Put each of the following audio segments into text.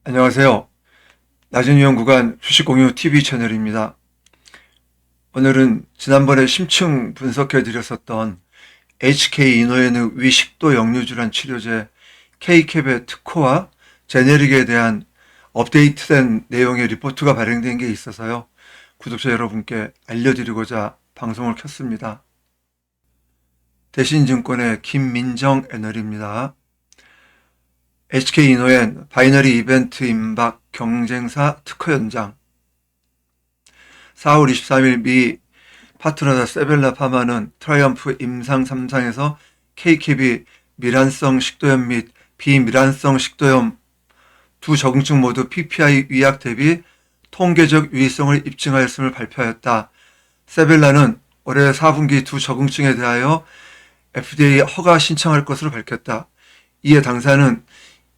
안녕하세요. 낮은 위험 구간 주식 공유 TV 채널입니다. 오늘은 지난번에 심층 분석해 드렸었던 HK 이노엔의 위식도 역류질환 치료제 K캡의 특허와 제네릭에 대한 업데이트된 내용의 리포트가 발행된 게 있어서요. 구독자 여러분께 알려드리고자 방송을 켰습니다. 대신증권의 김민정 애널입니다. HK 이노엔 바이너리 이벤트 임박 경쟁사 특허 연장. 4월 23일 미 파트너사 세벨라 파마는 트라이엄프 임상 3상에서 K캡이 미란성 식도염 및 비미란성 식도염 두 적응증 모두 PPI 위약 대비 통계적 유의성을 입증하였음을 발표하였다. 세벨라는 올해 4분기 두 적응증에 대하여 FDA 허가 신청할 것으로 밝혔다. 이에 당사는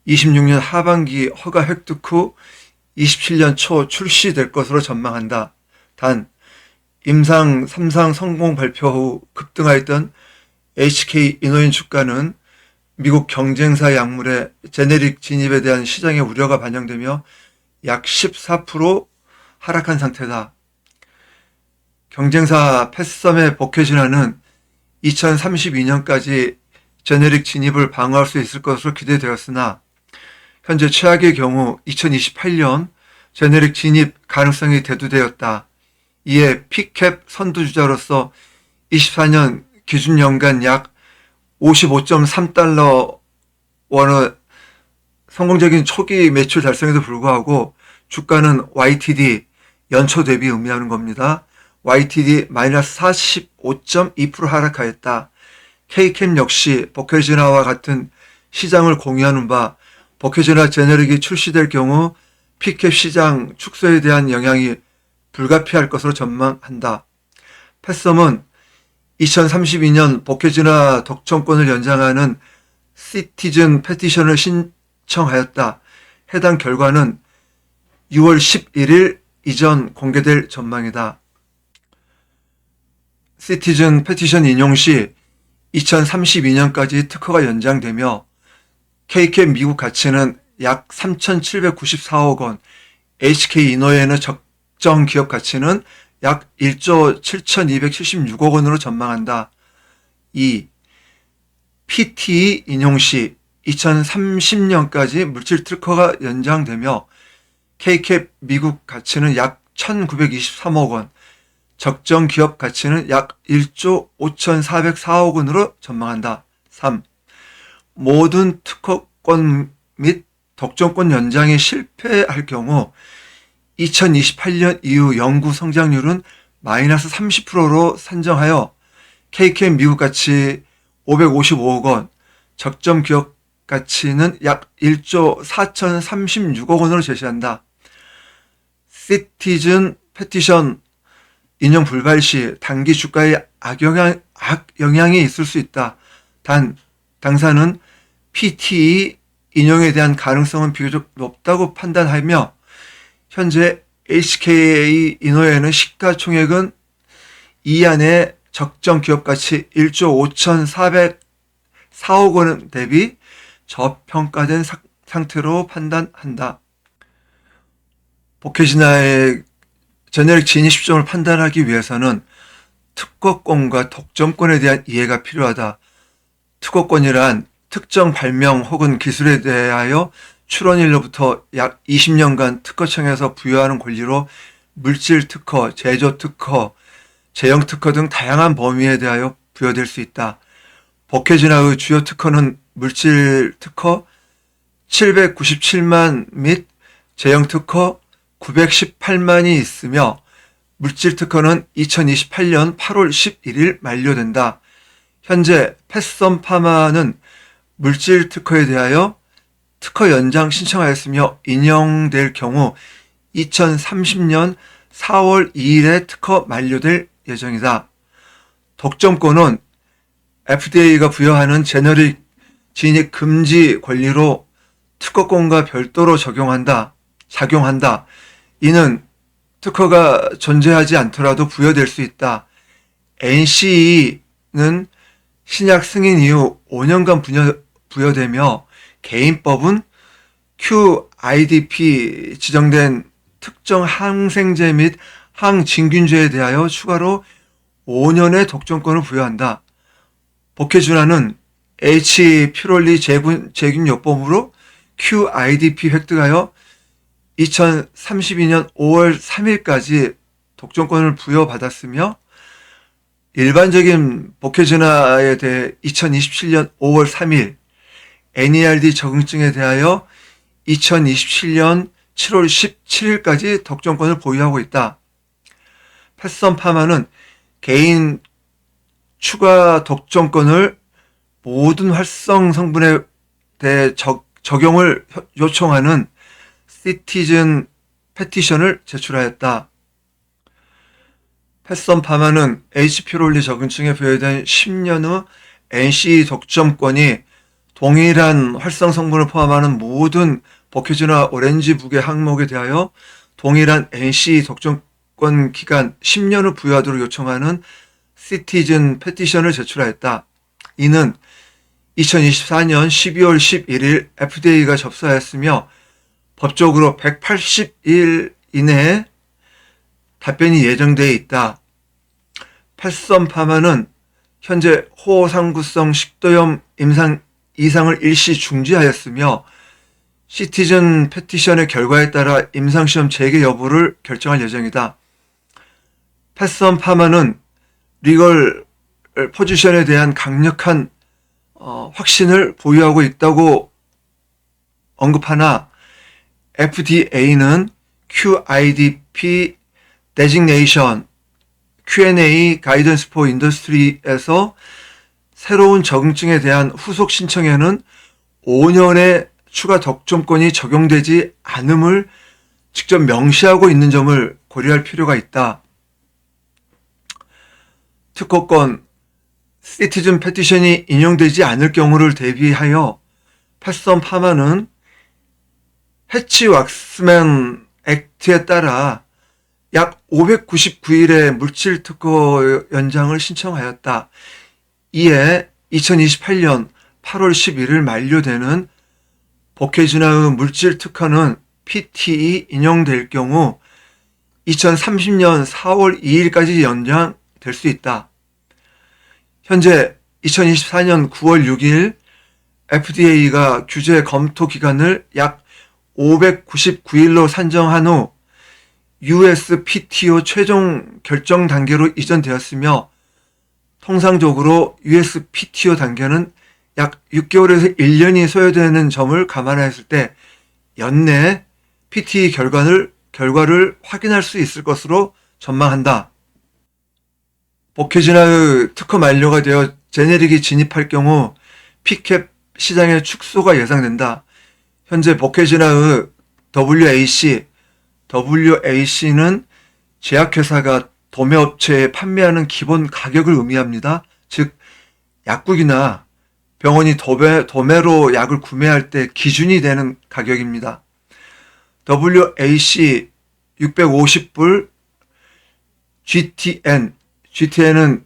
26년 하반기 허가 획득 후 27년 초 출시될 것으로 전망한다. 단 임상 3상 성공 발표 후 급등하였던 HK 이노엔 주가는 미국 경쟁사 약물의 제네릭 진입에 대한 시장의 우려가 반영되며 약 14% 하락한 상태다. 경쟁사 패썸의 버케지나는 2032년까지 제네릭 진입을 방어할 수 있을 것으로 기대되었으나 현재 최악의 경우 2028년 제네릭 진입 가능성이 대두되었다. 이에 P캡 선두주자로서 24년 기준 연간 약 55.3달러 원의 성공적인 초기 매출 달성에도 불구하고 주가는 YTD 연초 대비 의미하는 겁니다. YTD 마이너스 45.2% 하락하였다. K캡 역시 버케지나와 같은 시장을 공유하는 바 버케지나 제네릭이 출시될 경우 P캡 시장 축소에 대한 영향이 불가피할 것으로 전망한다. 패썸은 2032년 버케지나 독점권을 연장하는 시티즌 페티션을 신청하였다. 해당 결과는 6월 11일 이전 공개될 전망이다. 시티즌 페티션 인용 시 2032년까지 특허가 연장되며 K캡 미국 가치는 약 3,794억 원, HK 이노엔의 적정 기업 가치는 약 1조 7,276억 원으로 전망한다. 2. PTE 인용 시 2030년까지 물질 특허가 연장되며 K캡 미국 가치는 약 1,923억 원, 적정 기업 가치는 약 1조 5,404억 원으로 전망한다. 3. 모든 특허권 및 독점권 연장에 실패할 경우 2028년 이후 연구 성장률은 마이너스 30%로 산정하여 K캡 미국 가치 555억 원, 적정 기업 가치는 약 1조 4,036억 원으로 제시한다. 시티즌 페티션 인용 불발 시 단기 주가에 악영향이 있을 수 있다. 단 당사는 PTE 인용에 대한 가능성은 비교적 높다고 판단하며 현재 HK 이노엔의 시가총액은 이 안에 적정 기업가치 1조 5,404억 원 대비 저평가된 상태로 판단한다. 버케지나의 제네릭 진입 시점을 판단하기 위해서는 특허권과 독점권에 대한 이해가 필요하다. 특허권이란 특정 발명 혹은 기술에 대하여 출원일로부터 약 20년간 특허청에서 부여하는 권리로 물질 특허, 제조 특허, 제형 특허 등 다양한 범위에 대하여 부여될 수 있다. 버케지나의 주요 특허는 물질 특허 797만 및 제형 특허 918만이 있으며 물질 특허는 2028년 8월 11일 만료된다. 현재 패썸 파마는 물질 특허에 대하여 특허 연장 신청하였으며 인용될 경우 2030년 4월 2일에 특허 만료될 예정이다. 독점권은 FDA가 부여하는 제너릭 진입 금지 권리로 특허권과 별도로 작용한다. 이는 특허가 존재하지 않더라도 부여될 수 있다. NCE는 신약 승인 이후 5년간 부여되며 개인법은 QIDP 지정된 특정 항생제 및 항진균제에 대하여 추가로 5년의 독점권을 부여한다. 보케주나는 H. 퓨롤리 제균요법으로 QIDP 획득하여 2032년 5월 3일까지 독점권을 부여받았으며 일반적인 보케주나에 대해 2027년 5월 3일, NERD 적응증에 대하여 2027년 7월 17일까지 독점권을 보유하고 있다. 패썸파마는 개인 추가 독점권을 모든 활성 성분에 대해 적용을 요청하는 시티즌 페티션을 제출하였다. 패썸파마는 H퓨롤리 적응증에 부여된 10년 후 NC 독점권이 동일한 활성 성분을 포함하는 모든 보케주나 오렌지북의 항목에 대하여 동일한 NC 독점권 기간 10년 후 부여하도록 요청하는 시티즌 페티션을 제출하였다. 이는 2024년 12월 11일 FDA가 접수하였으며 법적으로 180일 이내에 답변이 예정되어 있다. 패썸파마는 현재 호상구성 식도염 임상 이상을 일시 중지하였으며 시티즌 페티션의 결과에 따라 임상시험 재개 여부를 결정할 예정이다. 패썸파마는 리걸 포지션에 대한 강력한 확신을 보유하고 있다고 언급하나 FDA는 QIDP 데지그네이션 Q&A 가이던스 포 인더스트리에서 새로운 적응증에 대한 후속 신청에는 5년의 추가 독점권이 적용되지 않음을 직접 명시하고 있는 점을 고려할 필요가 있다. 특허권 시티즌 페티션이 인용되지 않을 경우를 대비하여 패썸파마는 해치-왁스맨 액트에 따라 약 599일의 물질 특허 연장을 신청하였다. 이에 2028년 8월 11일 만료되는 보케주나의 물질 특허는 PTE 인용될 경우 2030년 4월 2일까지 연장될 수 있다. 현재 2024년 9월 6일 FDA가 규제 검토 기간을 약 599일로 산정한 후 USPTO 최종 결정 단계로 이전되었으며 통상적으로 USPTO 단계는 약 6개월에서 1년이 소요되는 점을 감안했을 때 연내 PTE 결과를 확인할 수 있을 것으로 전망한다. 보케주나의 특허 만료가 되어 제네릭이 진입할 경우 P캡 시장의 축소가 예상된다. 현재 보케주나의 WAC는 제약회사가 도매업체에 판매하는 기본 가격을 의미합니다. 즉 약국이나 병원이 도매로 약을 구매할 때 기준이 되는 가격입니다. WAC 650불 GTN은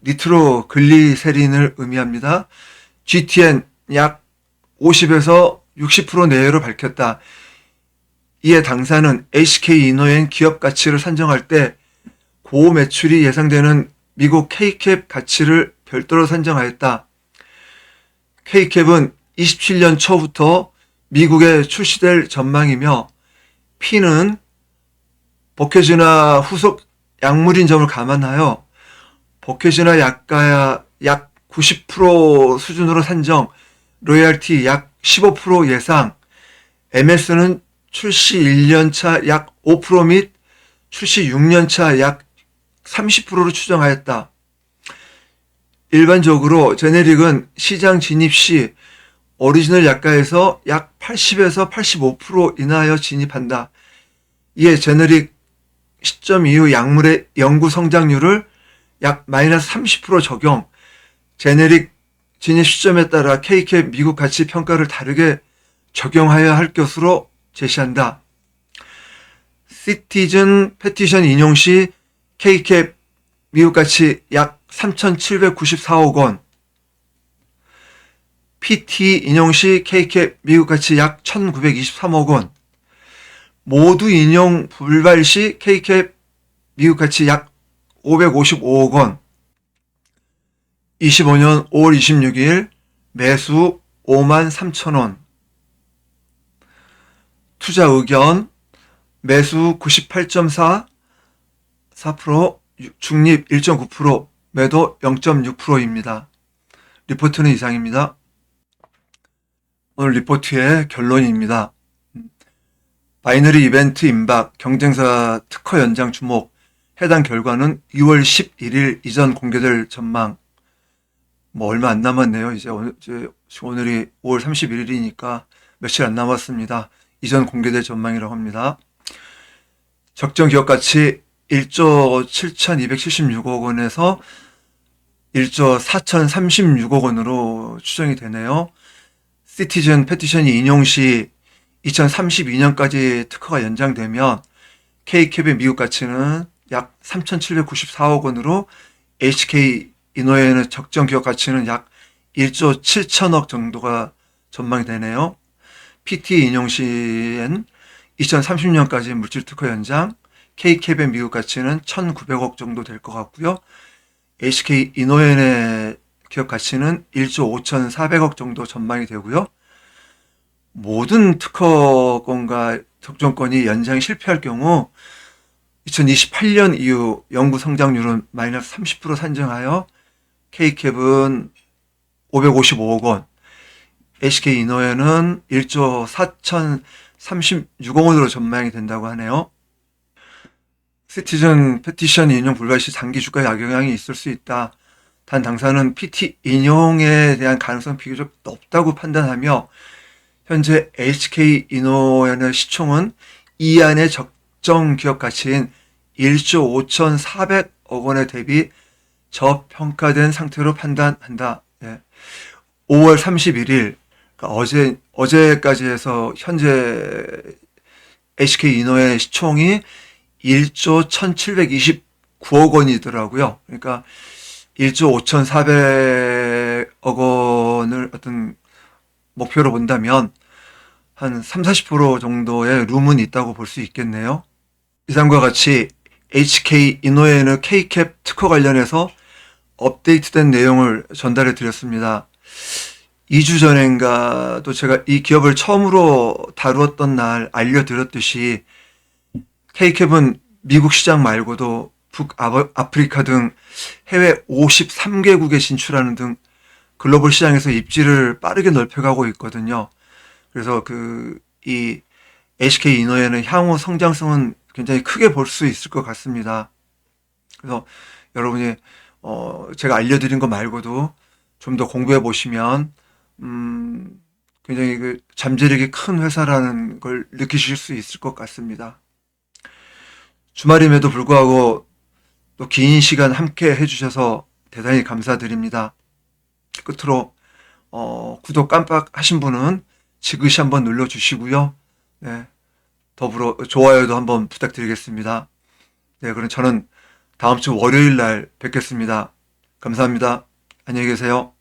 니트로글리세린을 의미합니다. GTN 약 50에서 60% 내외로 밝혔다. 이에 당사는 HK-이노엔 기업 가치를 산정할 때 고매출이 예상되는 미국 K캡 가치를 별도로 산정하였다. K캡은 27년 초부터 미국에 출시될 전망이며 P는 보케주나 후속 약물인 점을 감안하여 보케주나 약가야 약 90% 수준으로 산정, 로열티 약 15% 예상, MS는 출시 1년차 약 5% 및 출시 6년차 약 30%로 추정하였다. 일반적으로 제네릭은 시장 진입 시 오리지널 약가에서 약 80에서 85% 인하하여 진입한다. 이에 제네릭 시점 이후 약물의 연구 성장률을 약 마이너스 30% 적용, 제네릭 진입 시점에 따라 K캡 미국 가치 평가를 다르게 적용하여야 할 것으로 제시한다. 시티즌 페티션 인용 시 K캡 미국 가치 약 3,794억 원, PT 인용시 K캡 미국 가치 약 1923억 원, 모두 인용 불발 시 K캡 미국 가치 약 555억 원, 25년 5월 26일 매수 53,000원, 투자 의견 매수 98.4, 4%, 중립 1.9%, 매도 0.6%입니다. 리포트는 이상입니다. 오늘 리포트의 결론입니다. 바이너리 이벤트 임박, 경쟁사 특허 연장 주목, 해당 결과는 2월 11일 이전 공개될 전망. 얼마 안 남았네요. 이제 오늘이 5월 31일이니까 며칠 안 남았습니다. 이전 공개될 전망이라고 합니다. 적정 기업 가치 1조 7,276억 원에서 1조 4,036억 원으로 추정이 되네요. 시티즌 페티션이 인용 시 2032년까지 특허가 연장되면 K캡의 미국 가치는 약 3,794억 원으로 HK 이노웨어의 적정 기업 가치는 약 1조 7천억 정도가 전망이 되네요. PT 인용 시엔 2030년까지 물질 특허 연장, K캡의 미국 가치는 1,900억 정도 될 것 같고요. HK 이노엔의 기업 가치는 1조 5,400억 정도 전망이 되고요. 모든 특허권과 적정권이 연장이 실패할 경우 2028년 이후 연구 성장률은 마이너스 30% 산정하여 K캡은 555억 원, HK 이노엔은 1조 4,036억 원으로 전망이 된다고 하네요. 시티즌 페티션 인용 불발 시 장기 주가에 악영향이 있을 수 있다. 단 당사는 PT 인용에 대한 가능성 비교적 높다고 판단하며 현재 HK 이노엔의 시총은 이 안의 적정 기업 가치인 1조 5,400억 원에 대비 저평가된 상태로 판단한다. 5월 31일, 그러니까 어제까지 해서 현재 HK 이노의 시총이 1조 1,729억 원이더라고요. 그러니까 1조 5,400억 원을 어떤 목표로 본다면 한 30-40% 정도의 룸은 있다고 볼 수 있겠네요. 이상과 같이 HK 이노웨어의 K캡 특허 관련해서 업데이트된 내용을 전달해 드렸습니다. 2주 전인가도 제가 이 기업을 처음으로 다루었던 날 알려드렸듯이 K캡은 미국 시장 말고도 북아프리카 등 해외 53개국에 진출하는 등 글로벌 시장에서 입지를 빠르게 넓혀가고 있거든요. 그래서 이 HK 이노웨어는 향후 성장성은 굉장히 크게 볼 수 있을 것 같습니다. 그래서 여러분이 제가 알려드린 거 말고도 좀 더 공부해 보시면 굉장히 잠재력이 큰 회사라는 걸 느끼실 수 있을 것 같습니다. 주말임에도 불구하고 또 긴 시간 함께 해주셔서 대단히 감사드립니다. 끝으로 구독 깜빡하신 분은 지그시 한번 눌러주시고요. 네, 더불어 좋아요도 한번 부탁드리겠습니다. 네, 그럼 저는 다음 주 월요일 날 뵙겠습니다. 감사합니다. 안녕히 계세요.